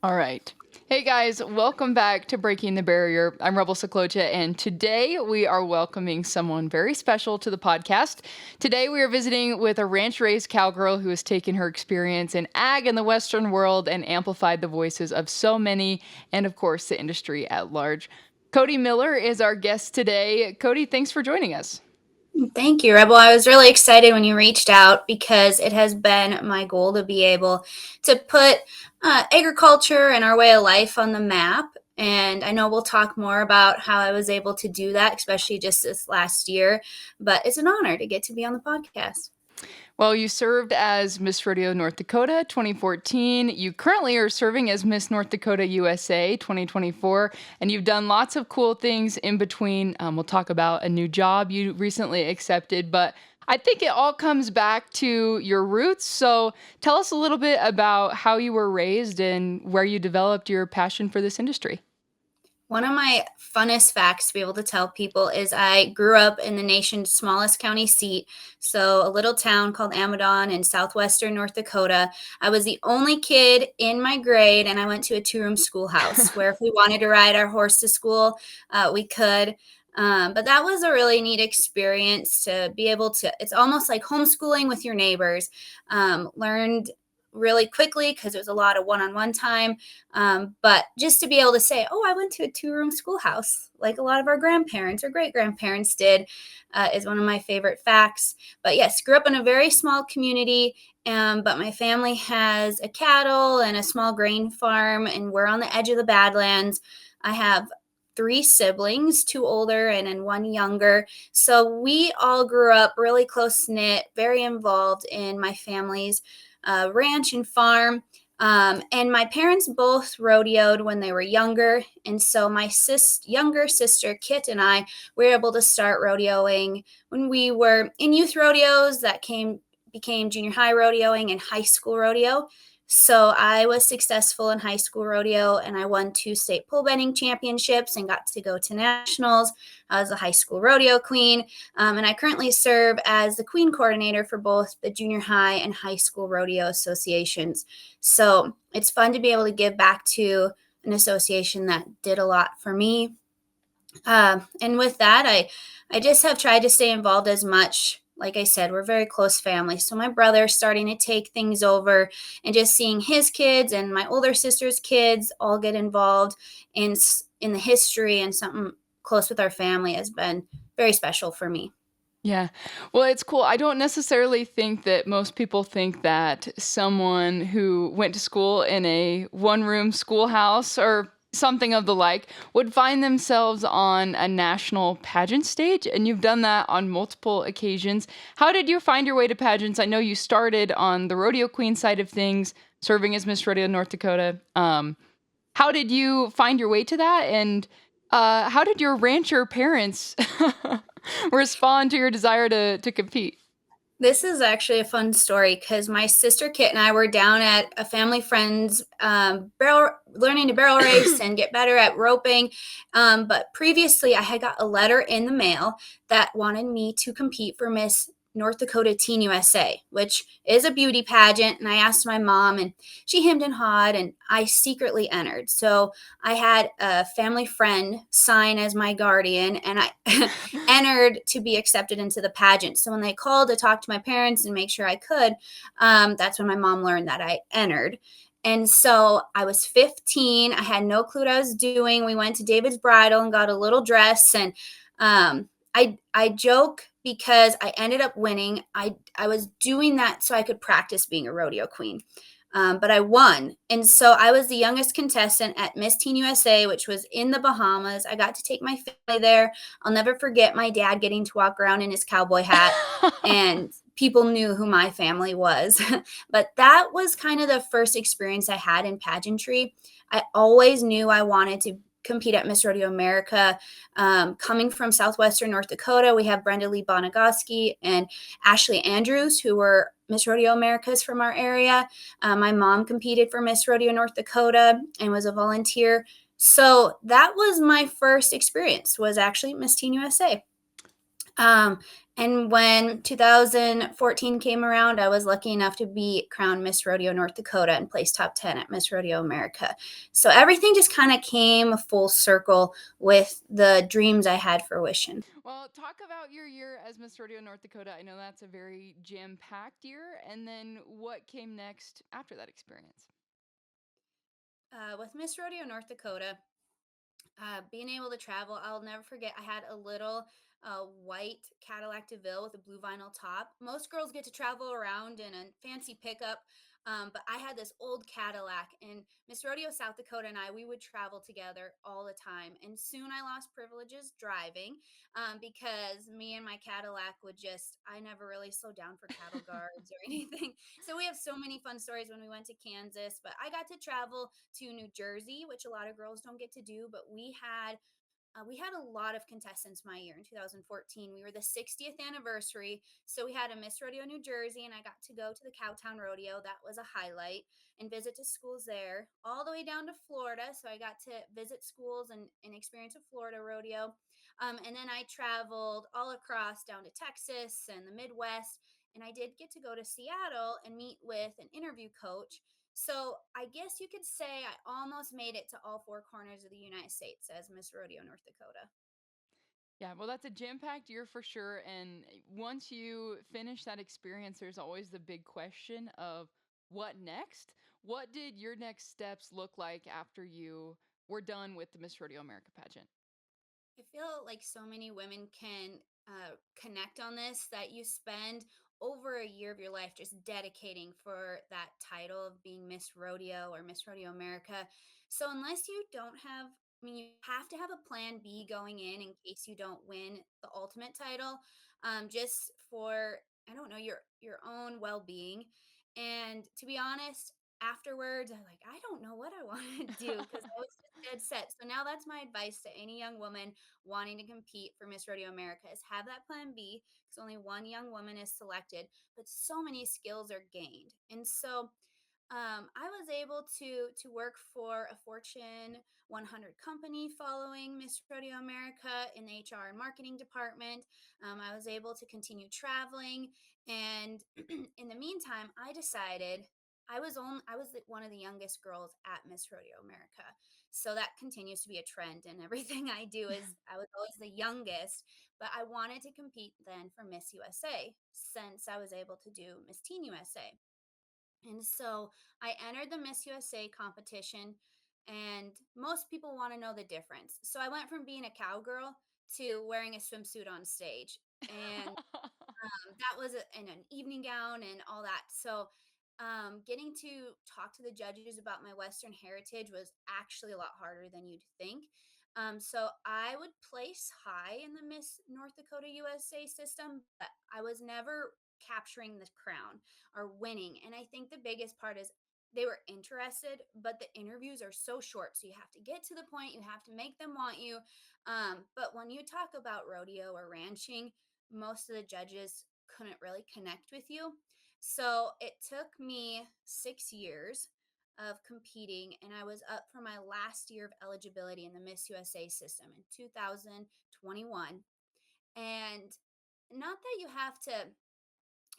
All right. Hey guys, welcome back to Breaking the Barrier. I'm Rebel Saklocha, and today we are welcoming someone very special to the podcast. Today we are visiting with a ranch raised cowgirl who has taken her experience in ag in the Western world and amplified the voices of so many, and of course, the industry at large. Codi Miller is our guest today. Codi, thanks for joining us. Thank you, Rebel. I was really excited when you reached out because it has been my goal to be able to put agriculture and our way of life on the map. And I know we'll talk more about how I was able to do that, especially just this last year. But it's an honor to get to be on the podcast. Well, you served as Miss Rodeo North Dakota 2014. You currently are serving as Miss North Dakota USA 2024, and you've done lots of cool things in between. We'll talk about a new job you recently accepted, but I think it all comes back to your roots. So tell us a little bit about how you were raised and where you developed your passion for this industry. One of my funnest facts to be able to tell people is I grew up in the nation's smallest county seat, so a little town called Amadon in southwestern North Dakota. I was the only kid in my grade, and I went to a two-room schoolhouse where if we wanted to ride our horse to school, we could. But that was a really neat experience to be able to, it's almost like homeschooling with your neighbors. Learned really quickly because it was a lot of one-on-one time. But just to be able to say, oh, I went to a two-room schoolhouse like a lot of our grandparents or great-grandparents did is one of my favorite facts. But yes, grew up in a very small community, but my family has a cattle and a small grain farm, and we're on the edge of the Badlands. I have three siblings, two older and then one younger. So we all grew up really close knit, very involved in my family's ranch and farm. And my parents both rodeoed when they were younger. And so my younger sister, Kit, and I were able to start rodeoing when we were in youth rodeos that became junior high rodeoing and high school rodeo. So I was successful in high school rodeo, and I won 2 state pole bending championships and got to go to nationals. I was a high school rodeo queen, and I currently serve as the queen coordinator for both the junior high and high school rodeo associations. So it's fun to be able to give back to an association that did a lot for me. And with that, I just have tried to stay involved as much. Like I said, we're very close family. So my brother's starting to take things over, and just seeing his kids and my older sister's kids all get involved in the history and something close with our family has been very special for me. Yeah. Well, it's cool. I don't necessarily think that most people think that someone who went to school in a one-room schoolhouse or something of the like would find themselves on a national pageant stage, and you've done that on multiple occasions. How did you find your way to pageants? I know you started on the rodeo queen side of things, serving as Miss Rodeo North Dakota. How did you find your way to that, and how did your rancher parents respond to your desire to compete? This is actually a fun story because my sister Kit and I were down at a family friend's learning to barrel race and get better at roping. But previously, I had got a letter in the mail that wanted me to compete for Miss North Dakota Teen USA, which is a beauty pageant. And I asked my mom, and she hemmed and hawed, and I secretly entered. So I had a family friend sign as my guardian, and I entered to be accepted into the pageant. So when they called to talk to my parents and make sure I could, that's when my mom learned that I entered. And so I was 15. I had no clue what I was doing. We went to David's Bridal and got a little dress. And I joke because I ended up winning. I was doing that so I could practice being a rodeo queen. But I won. And so I was the youngest contestant at Miss Teen USA, which was in the Bahamas. I got to take my family there. I'll never forget my dad getting to walk around in his cowboy hat, and people knew who my family was. But that was kind of the first experience I had in pageantry. I always knew I wanted to compete at Miss Rodeo America. Coming from southwestern North Dakota, we have Brenda Lee Bonagoski and Ashley Andrews, who were Miss Rodeo Americas from our area. My mom competed for Miss Rodeo North Dakota and was a volunteer. So that was my first experience, was actually Miss Teen USA. And when 2014 came around, I was lucky enough to be crowned Miss Rodeo North Dakota and placed top 10 at Miss Rodeo America. So everything just kind of came full circle with the dreams I had fruition. Well, talk about your year as Miss Rodeo North Dakota. I know that's a very jam packed year. And then what came next after that experience? With Miss Rodeo North Dakota, being able to travel, I'll never forget. I had a little white Cadillac DeVille with a blue vinyl top. Most girls get to travel around in a fancy pickup, but I had this old Cadillac. And Miss Rodeo South Dakota and I, we would travel together all the time. And soon I lost privileges driving because me and my Cadillac would just, I never really slowed down for cattle guards or anything. So we have so many fun stories when we went to Kansas, but I got to travel to New Jersey, which a lot of girls don't get to do. But we had a lot of contestants my year in 2014. We were the 60th anniversary. So we had a Miss Rodeo New Jersey, and I got to go to the Cowtown Rodeo. That was a highlight, and visit to schools there, all the way down to Florida. So I got to visit schools and experience a Florida rodeo. And then I traveled all across down to Texas and the Midwest. And I did get to go to Seattle and meet with an interview coach. So I guess you could say I almost made it to all four corners of the United States as Miss Rodeo North Dakota. Yeah, well, that's a jam packed year for sure. And once you finish that experience, there's always the big question of what next? What did your next steps look like after you were done with the Miss Rodeo America pageant? I feel like so many women can connect on this, that you spend over a year of your life just dedicating for that title of being Miss Rodeo or Miss Rodeo America. So unless you don't have, I mean, you have to have a plan B going in case you don't win the ultimate title, just for, I don't know, your own well being. And to be honest, afterwards, I'm like, I don't know what I want to do because I was just dead set. So now that's my advice to any young woman wanting to compete for Miss Rodeo America, is have that plan B, because only one young woman is selected, but so many skills are gained. And so I was able to work for a Fortune 100 company following Miss Rodeo America in the HR and marketing department. I was able to continue traveling, and in the meantime, I decided I was one of the youngest girls at Miss Rodeo America, so that continues to be a trend. And everything I do is I was always the youngest, but I wanted to compete then for Miss USA since I was able to do Miss Teen USA. And so I entered the Miss USA competition, and most people want to know the difference. So I went from being a cowgirl to wearing a swimsuit on stage. And that was in an evening gown and all that. So, getting to talk to the judges about my Western heritage was actually a lot harder than you'd think. So I would place high in the Miss North Dakota USA system, but I was never capturing the crown or winning. And I think the biggest part is they were interested, but the interviews are so short. So you have to get to the point, you have to make them want you. But when you talk about rodeo or ranching, most of the judges couldn't really connect with you. So it took me 6 years of competing, and I was up for my last year of eligibility in the Miss USA system in 2021. And not that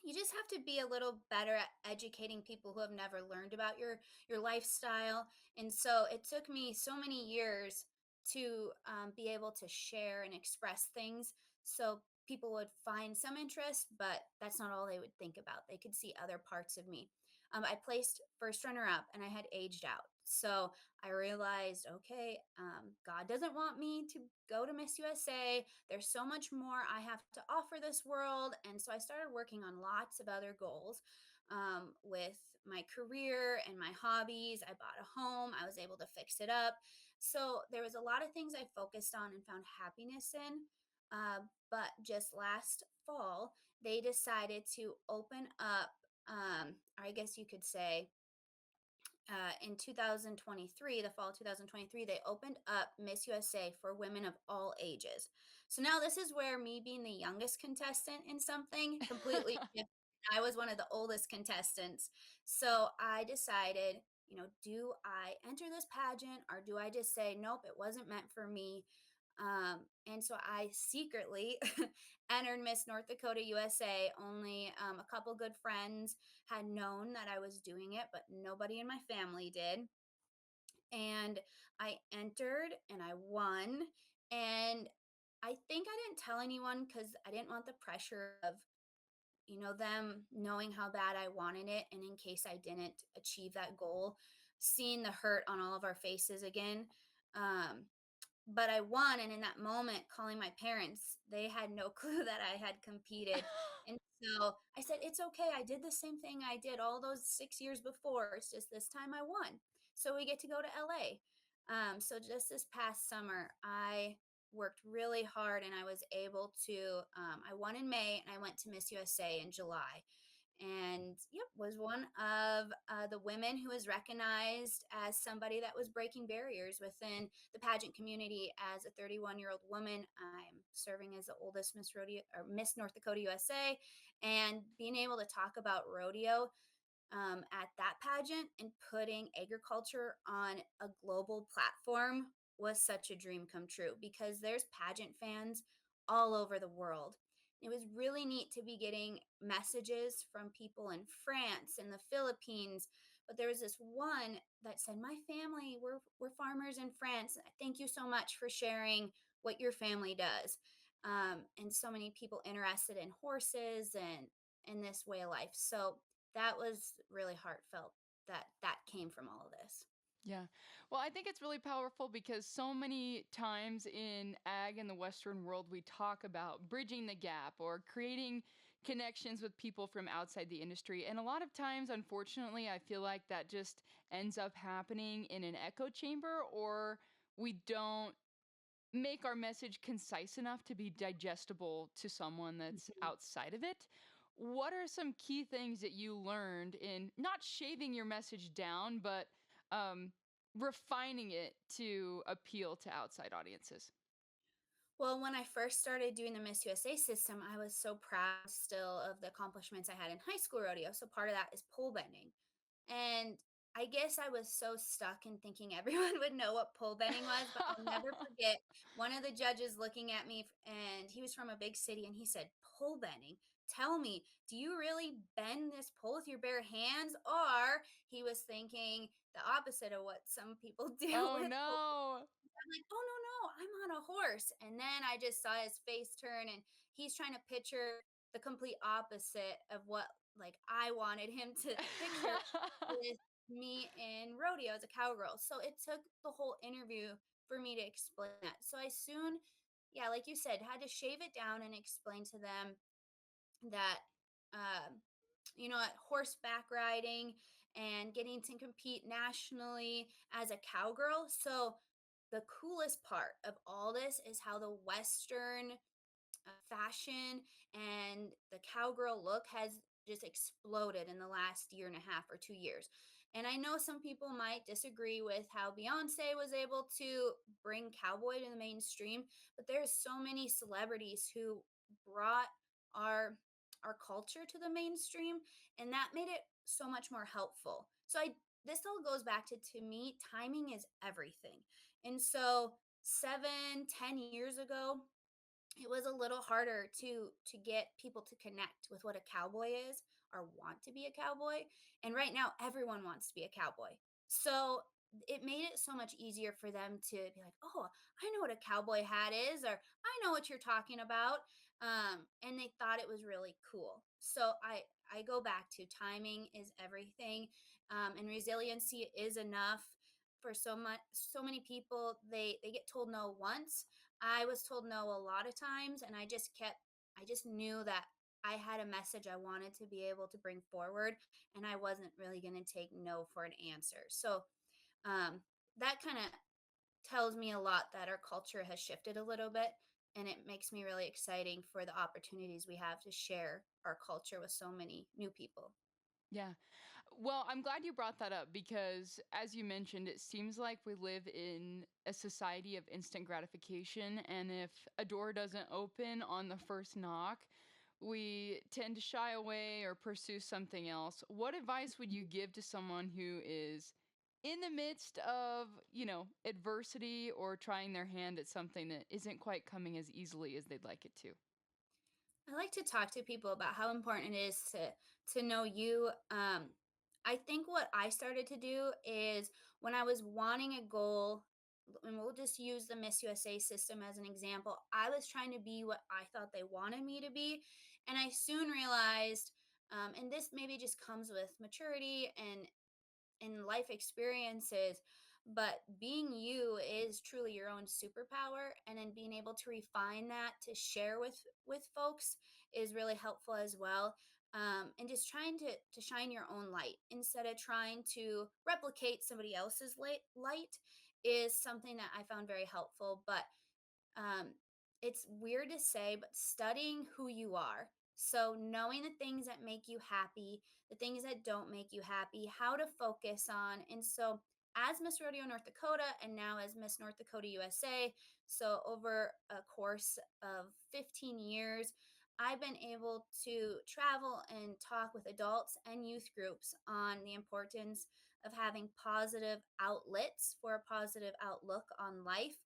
you just have to be a little better at educating people who have never learned about your lifestyle. And so it took me so many years to be able to share and express things, so people would find some interest, but that's not all they would think about. They could see other parts of me. I placed first runner up, and I had aged out. So I realized, okay, God doesn't want me to go to Miss USA. There's so much more I have to offer this world. And so I started working on lots of other goals, with my career and my hobbies. I bought a home, I was able to fix it up. So there was a lot of things I focused on and found happiness in. But just last fall, they decided to open up, I guess you could say, in 2023, the fall of 2023, they opened up Miss USA for women of all ages. So now this is where me being the youngest contestant in something completely shifted. I was one of the oldest contestants. So I decided, do I enter this pageant or do I just say, nope, it wasn't meant for me? And so I secretly entered Miss North Dakota USA. Only a couple good friends had known that I was doing it, but nobody in my family did. And I entered and I won. And I think I didn't tell anyone because I didn't want the pressure of, them knowing how bad I wanted it. And in case I didn't achieve that goal, seeing the hurt on all of our faces again. Um, but I won, and in that moment, calling my parents, they had no clue that I had competed, and so I said, "It's okay, I did the same thing I did all those 6 years before, it's just this time I won." So we get to go to LA. So just this past summer, I worked really hard, and I was able to, I won in May, and I went to Miss USA in July, and yep, was one of the women who was recognized as somebody that was breaking barriers within the pageant community. As a 31-year-old woman, I'm serving as the oldest Miss Rodeo or Miss North Dakota USA, and being able to talk about rodeo at that pageant and putting agriculture on a global platform was such a dream come true because there's pageant fans all over the world. It was really neat to be getting messages from people in France and the Philippines, but there was this one that said, "My family, we're farmers in France. Thank you so much for sharing what your family does." And so many people interested in horses and in this way of life. So that was really heartfelt that that came from all of this. Yeah. Well, I think it's really powerful because so many times in ag in the Western world, we talk about bridging the gap or creating connections with people from outside the industry. And a lot of times, unfortunately, I feel like that just ends up happening in an echo chamber, or we don't make our message concise enough to be digestible to someone that's Mhm. outside of it. What are some key things that you learned in not shaving your message down, but um, refining it to appeal to outside audiences? Well, when I first started doing the Miss USA system, I was so proud still of the accomplishments I had in high school rodeo. So part of that is pole bending. And I guess I was so stuck in thinking everyone would know what pole bending was, but I'll never forget one of the judges looking at me, and he was from a big city, and he said, "Pole bending? Tell me, do you really bend this pole with your bare hands?" Or he was thinking the opposite of what some people do Oh with no. I'm like, "Oh, no, no, I'm on a horse." And then I just saw his face turn, and he's trying to picture the complete opposite of what, like, I wanted him to picture with me in rodeo as a cowgirl. So it took the whole interview for me to explain that. So I soon, yeah, like you said, had to shave it down and explain to them that, um, at horseback riding and getting to compete nationally as a cowgirl. So the coolest part of all this is how the Western fashion and the cowgirl look has just exploded in the last year and a half or 2 years. And I know some people might disagree with how Beyonce was able to bring cowboy to the mainstream, but there's so many celebrities who brought our our culture to the mainstream, and that made it so much more helpful. So I this all goes back to me, timing is everything. And so 7, 10 years ago, it was a little harder to get people to connect with what a cowboy is or want to be a cowboy. And right now everyone wants to be a cowboy. So it made it so much easier for them to be like, "Oh, I know what a cowboy hat is," or "I know what you're talking about." And they thought it was really cool. So I go back to timing is everything, and resiliency is enough. For so many people, they get told no once. I was told no a lot of times, and I just knew that I had a message I wanted to be able to bring forward, and I wasn't really going to take no for an answer. So um, that kind of tells me a lot that our culture has shifted a little bit, and it makes me really exciting for the opportunities we have to share our culture with so many new people. Yeah. Well, I'm glad you brought that up because, as you mentioned, it seems like we live in a society of instant gratification. And if a door doesn't open on the first knock, we tend to shy away or pursue something else. What advice would you give to someone who is in the midst of, adversity or trying their hand at something that isn't quite coming as easily as they'd like it to? I like to talk to people about how important it is to know you. I think what I started to do is when I was wanting a goal, and we'll just use the Miss USA system as an example. I was trying to be what I thought they wanted me to be, and I soon realized, and this maybe just comes with maturity and life experiences, but being you is truly your own superpower, and then being able to refine that to share with folks is really helpful as well. And just trying to shine your own light instead of trying to replicate somebody else's light is something that I found very helpful. But um, it's weird to say, but studying who you are. So, knowing the things that make you happy, the things that don't make you happy, how to focus on. And so, as Miss Rodeo North Dakota and now as Miss North Dakota USA, so over a course of 15 years, I've been able to travel and talk with adults and youth groups on the importance of having positive outlets for a positive outlook on life.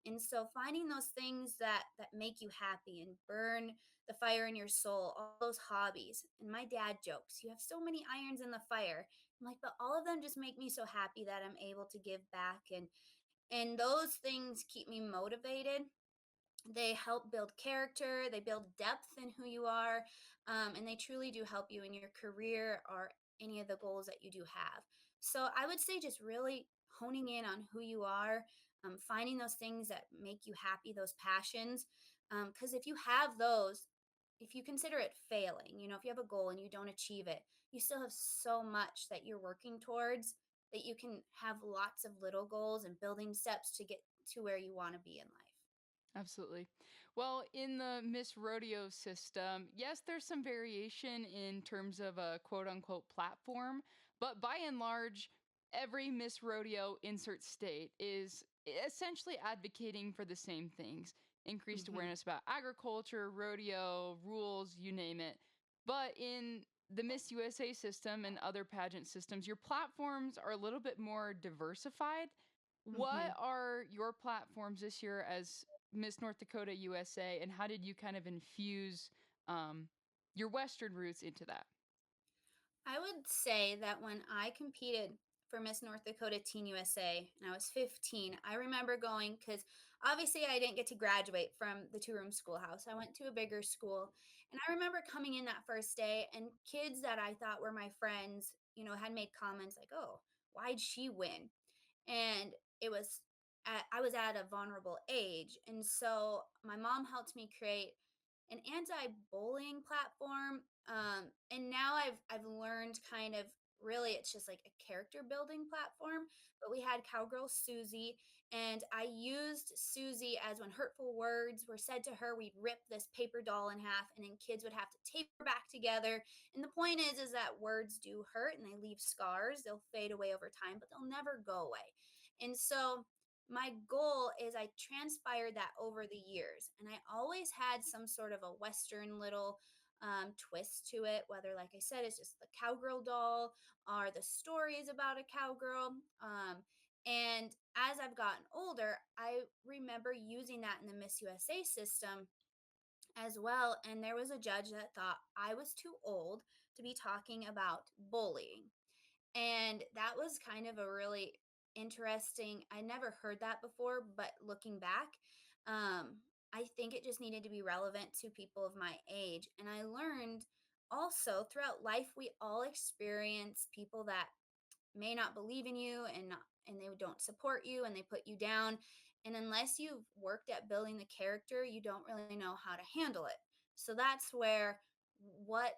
And so finding those things that make you happy and burn the fire in your soul, all those hobbies. And my dad jokes, you have so many irons in the fire. I'm like, but all of them just make me so happy that I'm able to give back, and those things keep me motivated. They help build character, they build depth in who you are, and they truly do help you in your career or any of the goals that you do have. So I would say just really honing in on who you are, finding those things that make you happy, those passions. Because if you have those, if you consider it failing, if you have a goal and you don't achieve it, you still have so much that you're working towards, that you can have lots of little goals and building steps to get to where you want to be in life. Absolutely. Well, in the Miss Rodeo system, yes, there's some variation in terms of a quote unquote platform, but by and large, every Miss Rodeo insert state is essentially advocating for the same things: increased Mhm. awareness about agriculture, rodeo, rules, you name it. But in the Miss USA system and other pageant systems, your platforms are a little bit more diversified. What Mhm. are your platforms this year as Miss North Dakota USA, and how did you kind of infuse um, your Western roots into that? I would say that when I competed for Miss North Dakota Teen USA and I was 15, I remember going because obviously I didn't get to graduate from the two-room schoolhouse. I went to a bigger school. And I remember coming in that first day and kids that I thought were my friends, had made comments like, oh, why'd she win? And I was at a vulnerable age. And so my mom helped me create an anti-bullying platform. And now I've learned kind of really it's just like a character building platform. But we had Cowgirl Susie, and I used Susie as when hurtful words were said to her, we'd rip this paper doll in half, and then kids would have to tape her back together. And the point is that words do hurt and they leave scars. They'll fade away over time, but they'll never go away. And so my goal is I transpired that over the years, and I always had some sort of a Western little twist to it, whether, like I said, it's just the cowgirl doll or the stories about a cowgirl. And as I've gotten older, I remember using that in the Miss USA system as well. And there was a judge that thought I was too old to be talking about bullying. And that was kind of a really interesting, I never heard that before, but looking back, I think it just needed to be relevant to people of my age. And I learned also throughout life, we all experience people that may not believe in you and they don't support you and they put you down, and unless you've worked at building the character you don't really know how to handle it. So that's where what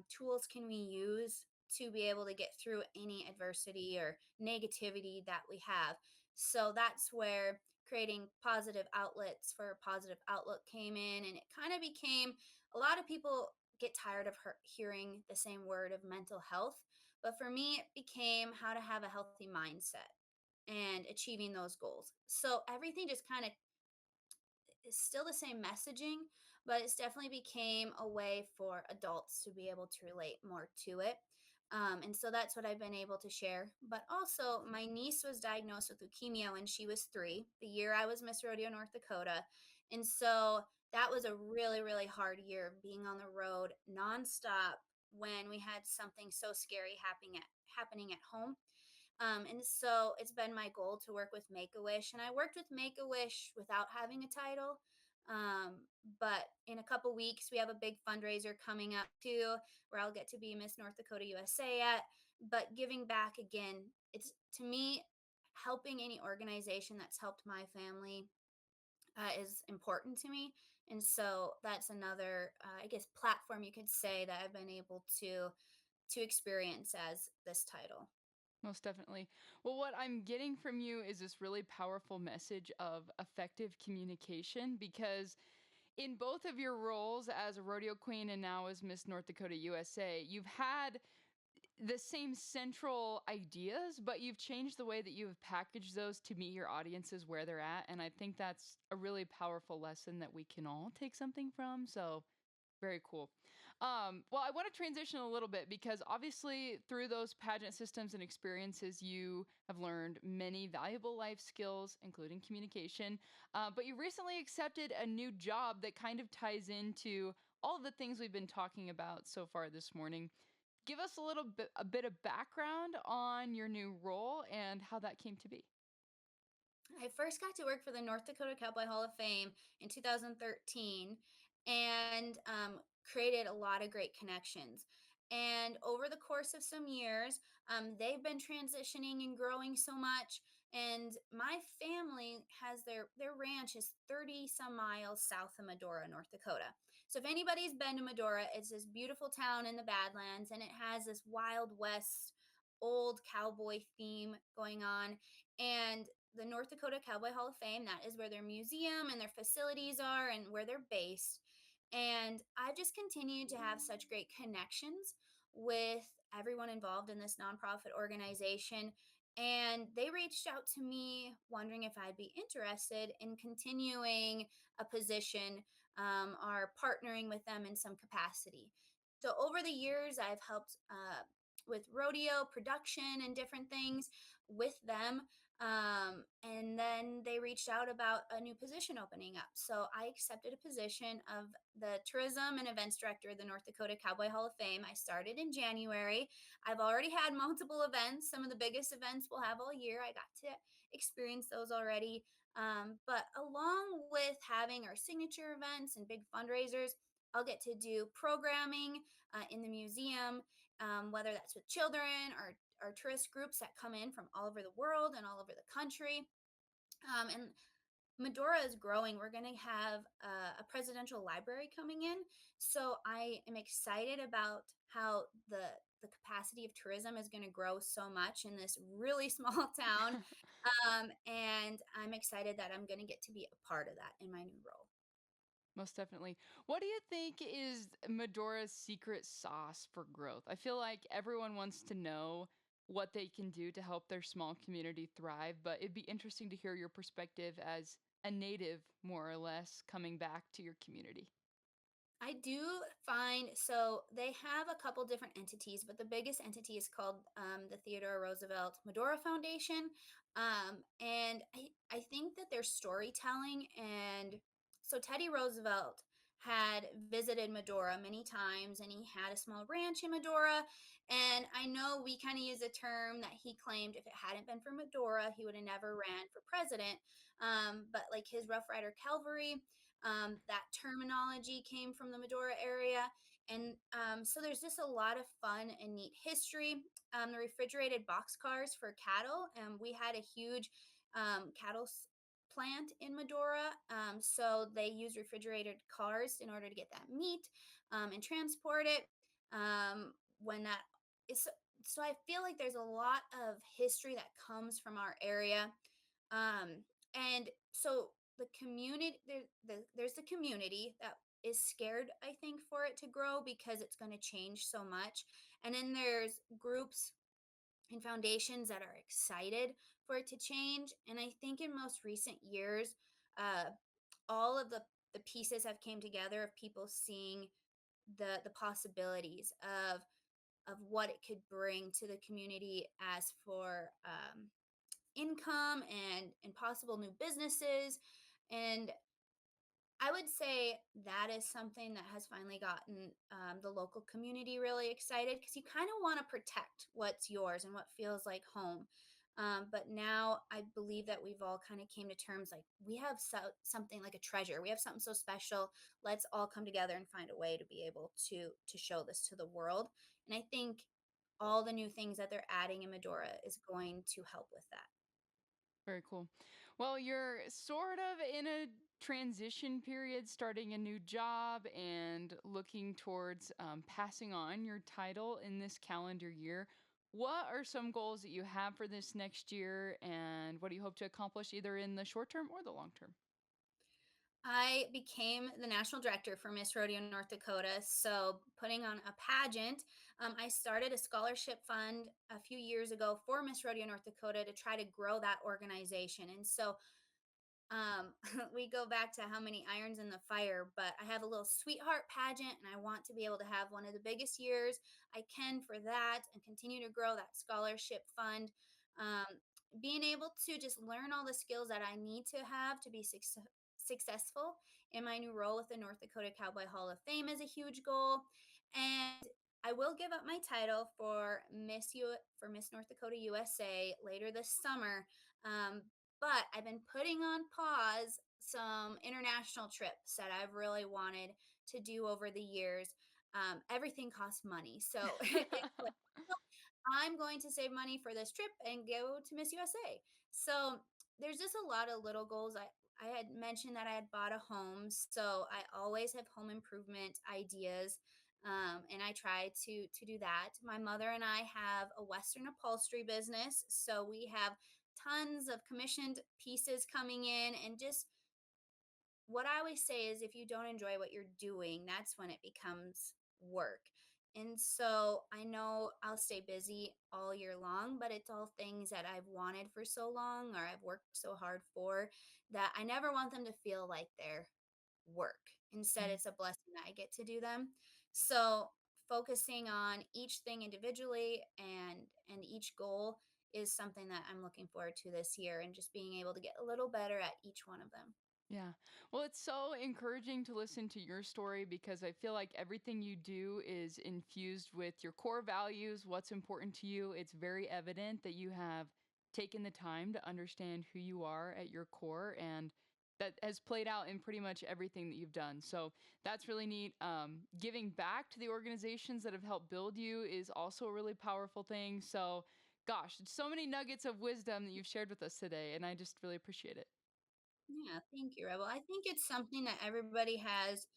tools can we use to be able to get through any adversity or negativity that we have. So that's where creating positive outlets for a positive outlook came in, and it kind of became, a lot of people get tired of hearing the same word of mental health, but for me, it became how to have a healthy mindset and achieving those goals. So everything just kind of is still the same messaging, but it's definitely became a way for adults to be able to relate more to it. And so that's what I've been able to share. But also, my niece was diagnosed with leukemia when she was 3, the year I was Miss Rodeo North Dakota. And so that was a really, really hard year of being on the road nonstop when we had something so scary happening at home. And so it's been my goal to work with Make a Wish. And I worked with Make a Wish without having a title. But in a couple weeks, we have a big fundraiser coming up too, where I'll get to be Miss North Dakota USA at. But giving back again, it's to me, helping any organization that's helped my family is important to me. And so that's another, I guess, platform you could say that I've been able to experience as this title. Most definitely. Well, what I'm getting from you is this really powerful message of effective communication because in both of your roles as a rodeo queen and now as Miss North Dakota USA, you've had the same central ideas, but you've changed the way that you have packaged those to meet your audiences where they're at. And I think that's a really powerful lesson that we can all take something from. So very cool. Well, I want to transition a little bit because obviously, through those pageant systems and experiences, you have learned many valuable life skills, including communication. But you recently accepted a new job that kind of ties into all of the things we've been talking about so far this morning. Give us a bit of background on your new role and how that came to be. I first got to work for the North Dakota Cowboy Hall of Fame in 2013 and created a lot of great connections. And over the course of some years, they've been transitioning and growing so much. And my family has their ranch is 30 some miles south of Medora, North Dakota. So if anybody's been to Medora, it's this beautiful town in the Badlands, and it has this Wild West old cowboy theme going on. And the North Dakota Cowboy Hall of Fame. That is where their museum and their facilities are and where they're based. And I've just continued to have such great connections with everyone involved in this nonprofit organization. And they reached out to me wondering if I'd be interested in continuing a position or partnering with them in some capacity. So, over the years, I've helped with rodeo production and different things with them, and then they reached out about a new position opening up. So I accepted a position of the tourism and events director of the North Dakota Cowboy Hall of Fame. I started in January. I've already had multiple events, some of the biggest events we'll have all year. I got to experience those already. But along with having our signature events and big fundraisers, I'll get to do programming in the museum, whether that's with children or tourist groups that come in from all over the world and all over the country. And Medora is growing. We're going to have a presidential library coming in. So I am excited about how the capacity of tourism is going to grow so much in this really small town. And I'm excited that I'm going to get to be a part of that in my new role. Most definitely. What do you think is Medora's secret sauce for growth? I feel like everyone wants to know what they can do to help their small community thrive, but it'd be interesting to hear your perspective as a native, more or less, coming back to your community. I do find so they have a couple different entities, but the biggest entity is called the Theodore Roosevelt Medora Foundation. And I think that their storytelling and so Teddy Roosevelt had visited Medora many times and he had a small ranch in Medora. And I know we kind of use a term that he claimed if it hadn't been for Medora, he would have never ran for president. But like his Rough Rider Cavalry, that terminology came from the Medora area. And so there's just a lot of fun and neat history. The refrigerated boxcars for cattle. We had a huge cattle plant in Medora. So they use refrigerated cars in order to get that meat and transport it. When that is so I feel like there's a lot of history that comes from our area. And so the community there's the community that is scared, I think, for it to grow because it's going to change so much. And then there's groups and foundations that are excited for it to change. And I think in most recent years, uh, all of the pieces have came together of people seeing the possibilities of what it could bring to the community as for income and possible new businesses. And I would say that is something that has finally gotten the local community really excited because you kind of want to protect what's yours and what feels like home. But now I believe that we've all kind of came to terms like we have something like a treasure. We have something so special. Let's all come together and find a way to be able to show this to the world. And I think all the new things that they're adding in Medora is going to help with that. Very cool. Well, you're sort of in a transition period, starting a new job and looking towards passing on your title in this calendar year. What are some goals that you have for this next year, and what do you hope to accomplish either in the short term or the long term? I became the national director for Miss Rodeo North Dakota. So, putting on a pageant, I started a scholarship fund a few years ago for Miss Rodeo North Dakota to try to grow that organization. And so, we go back to how many irons in the fire, but I have a little sweetheart pageant and I want to be able to have one of the biggest years I can for that and continue to grow that scholarship fund. Um, Being able to just learn all the skills that I need to have to be successful in my new role with the North Dakota Cowboy Hall of Fame is a huge goal. And I will give up my title for Miss North Dakota USA later this summer. But I've been putting on pause some international trips that I've really wanted to do over the years. Everything costs money. So it's like, "Well, I'm going to save money for this trip and go to Miss USA." So there's just a lot of little goals. I had mentioned that I had bought a home. So I always have home improvement ideas. And I try to do that. My mother and I have a Western upholstery business. So we have tons of commissioned pieces coming in and just what I always say is if you don't enjoy what you're doing, that's when it becomes work. And so I know I'll stay busy all year long, but it's all things that I've wanted for so long or I've worked so hard for that I never want them to feel like they're work. Instead, Mm. it's a blessing that I get to do them. So focusing on each thing individually and each goal is something that I'm looking forward to this year and just being able to get a little better at each one of them. Yeah. Well, it's so encouraging to listen to your story because I feel like everything you do is infused with your core values, what's important to you. It's very evident that you have taken the time to understand who you are at your core, and that has played out in pretty much everything that you've done. So that's really neat. Giving back to the organizations that have helped build you is also a really powerful thing. So, gosh, so many nuggets of wisdom that you've shared with us today, and I just really appreciate it. Yeah, thank you, Rebel. I think it's something that everybody has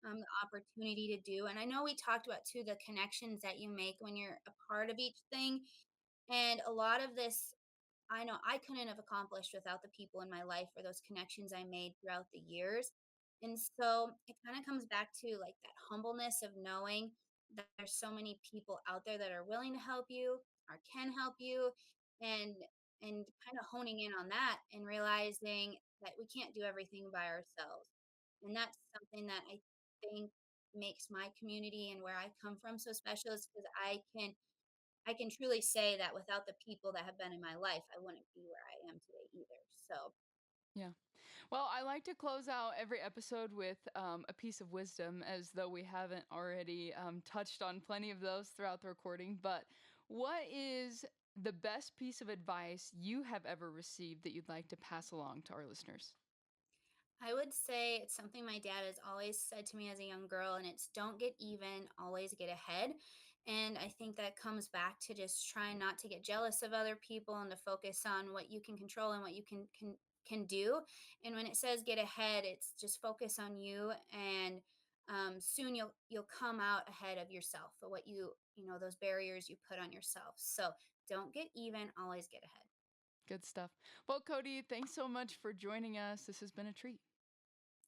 the opportunity to do. And I know we talked about too the connections that you make when you're a part of each thing. And a lot of this I know I couldn't have accomplished without the people in my life or those connections I made throughout the years. And so it kind of comes back to like that humbleness of knowing that there's so many people out there that are willing to help you or can help you and and kind of honing in on that and realizing that we can't do everything by ourselves. And that's something that I think makes my community and where I come from so special is because I can truly say that without the people that have been in my life, I wouldn't be where I am today either. So, Yeah. Well, I like to close out every episode with a piece of wisdom, as though we haven't already touched on plenty of those throughout the recording. But what is the best piece of advice you have ever received that you'd like to pass along to our listeners? I would say it's something my dad has always said to me as a young girl, and it's don't get even, always get ahead. And I think that comes back to just trying not to get jealous of other people and to focus on what you can control and what you can do. And when it says get ahead, it's just focus on you, and soon you'll come out ahead of yourself for what those barriers you put on yourself. So don't get even, always get ahead. Good stuff. Well, Cody, thanks so much for joining us. This has been a treat.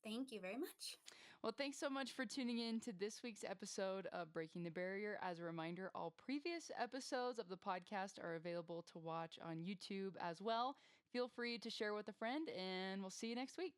Thank you very much. Well, thanks so much for tuning in to this week's episode of Breaking the Barrier. As a reminder, all previous episodes of the podcast are available to watch on YouTube as well. Feel free to share with a friend, and we'll see you next week.